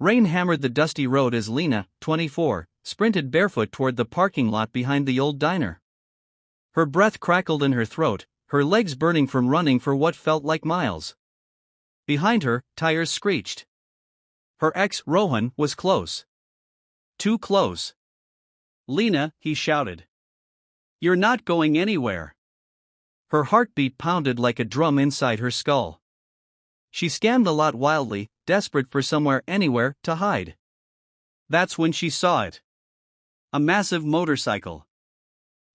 Rain hammered the dusty road as Lena, 24, sprinted barefoot toward the parking lot behind the old diner. Her breath crackled in her throat, her legs burning from running for what felt like miles. Behind her, tires screeched. Her ex, Rohan, was close. Too close. "Lena," he shouted. "You're not going anywhere." Her heartbeat pounded like a drum inside her skull. She scanned the lot wildly, desperate for somewhere, anywhere, to hide. That's when she saw it. A massive motorcycle.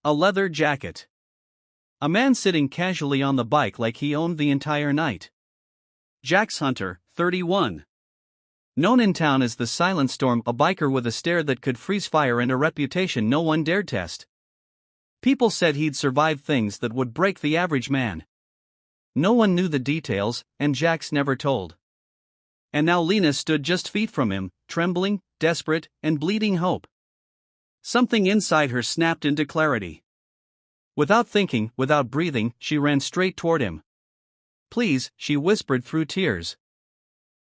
A leather jacket. A man sitting casually on the bike like he owned the entire night. Jax Hunter, 31. Known in town as the Silent Storm, a biker with a stare that could freeze fire and a reputation no one dared test. People said he'd survive things that would break the average man. No one knew the details, and Jax never told. And now Lena stood just feet from him, trembling, desperate, and bleeding hope. Something inside her snapped into clarity. Without thinking, without breathing, she ran straight toward him. "Please," she whispered through tears.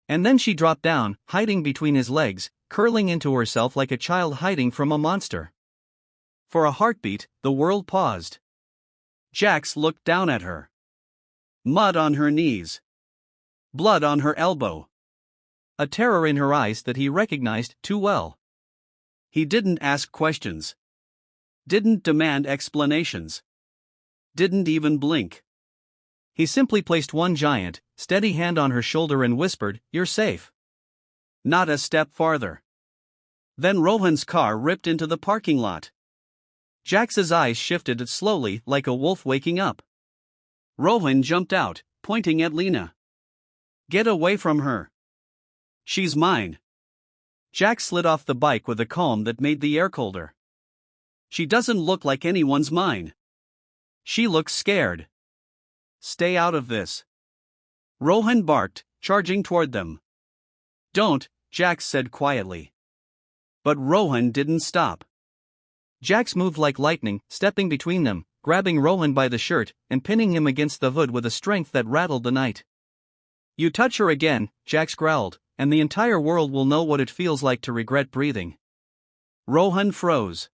And then she dropped down, hiding between his legs, curling into herself like a child hiding from a monster. For a heartbeat, the world paused. Jax looked down at her. Mud on her knees. Blood on her elbow. A terror in her eyes that he recognized too well. He didn't ask questions. Didn't demand explanations. Didn't even blink. He simply placed one giant, steady hand on her shoulder and whispered, "You're safe." Not a step farther. Then Rohan's car ripped into the parking lot. Jax's eyes shifted slowly like a wolf waking up. Rohan jumped out, pointing at Lena. "Get away from her. She's mine." Jax slid off the bike with a calm that made the air colder. "She doesn't look like anyone's mine. She looks scared. Stay out of this." Rohan barked, charging toward them. "Don't," Jax said quietly. But Rohan didn't stop. Jax moved like lightning, stepping between them, grabbing Rohan by the shirt, and pinning him against the hood with a strength that rattled the night. "You touch her again," Jax growled, "and the entire world will know what it feels like to regret breathing." Rohan froze.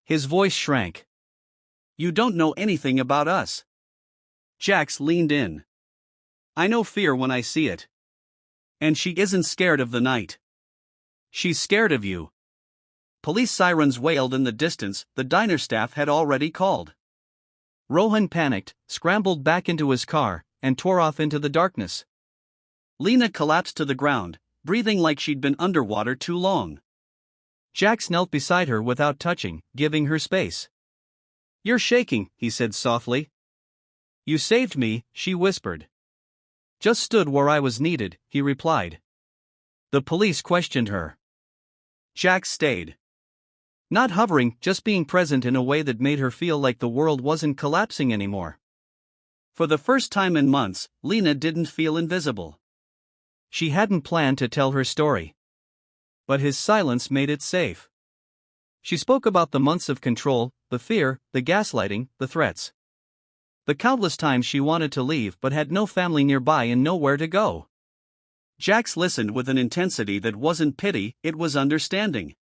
His voice shrank. "You don't know anything about us." Jax leaned in. "I know fear when I see it. And she isn't scared of the night. She's scared of you." Police sirens wailed in the distance. The diner staff had already called. Rohan panicked, scrambled back into his car, and tore off into the darkness. Lena collapsed to the ground, breathing like she'd been underwater too long. Jax knelt beside her without touching, giving her space. "You're shaking," he said softly. "You saved me," she whispered. "Just stood where I was needed," he replied. The police questioned her. Jax stayed. Not hovering, just being present in a way that made her feel like the world wasn't collapsing anymore. For the first time in months, Lena didn't feel invisible. She hadn't planned to tell her story. But his silence made it safe. She spoke about the months of control, the fear, the gaslighting, the threats. The countless times she wanted to leave but had no family nearby and nowhere to go. Jax listened with an intensity that wasn't pity, it was understanding.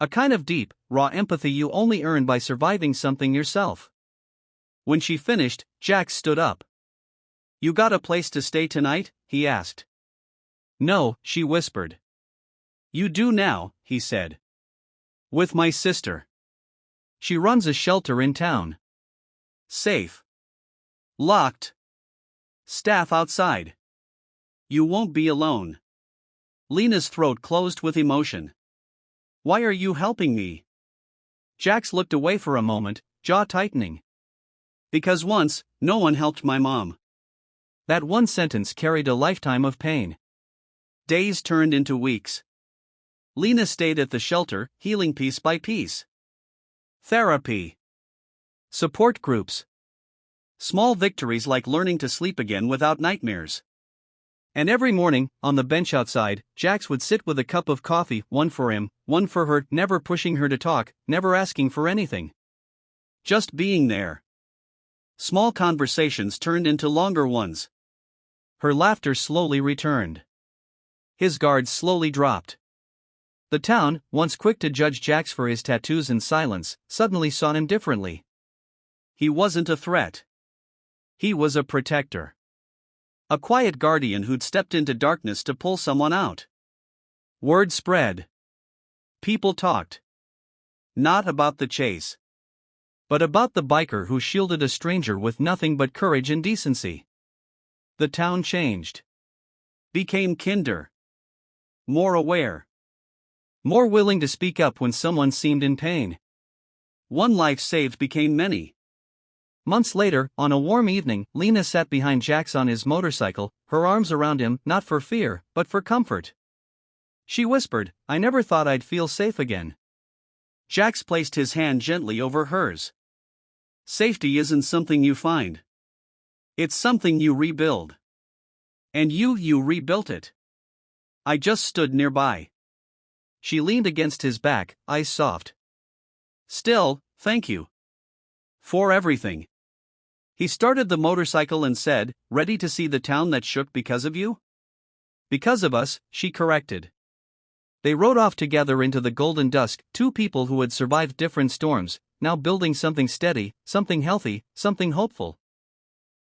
A kind of deep, raw empathy you only earn by surviving something yourself. When she finished, Jax stood up. "You got a place to stay tonight?" he asked. "No," she whispered. "You do now," he said. "With my sister. She runs a shelter in town. Safe. Locked. Staff outside. You won't be alone." Lena's throat closed with emotion. "Why are you helping me?" Jax looked away for a moment, jaw tightening. "Because once, no one helped my mom." That one sentence carried a lifetime of pain. Days turned into weeks. Lena stayed at the shelter, healing piece by piece. Therapy. Support groups. Small victories like learning to sleep again without nightmares. And every morning, on the bench outside, Jax would sit with a cup of coffee, one for him, one for her, never pushing her to talk, never asking for anything. Just being there. Small conversations turned into longer ones. Her laughter slowly returned. His guards slowly dropped. The town, once quick to judge Jax for his tattoos and silence, suddenly saw him differently. He wasn't a threat. He was a protector. A quiet guardian who'd stepped into darkness to pull someone out. Word spread. People talked. Not about the chase, but about the biker who shielded a stranger with nothing but courage and decency. The town changed. Became kinder. More aware. More willing to speak up when someone seemed in pain. One life saved became many. Months later, on a warm evening, Lena sat behind Jax on his motorcycle, her arms around him, not for fear, but for comfort. She whispered, "I never thought I'd feel safe again." Jax placed his hand gently over hers. Safety isn't something you find. It's something you rebuild. And you rebuilt it. I just stood nearby. She leaned against his back, eyes soft. Still, thank you. For everything. He started the motorcycle and said, "Ready to see the town that shook because of you?" "Because of us," she corrected. They rode off together into the golden dusk, two people who had survived different storms, now building something steady, something healthy, something hopeful.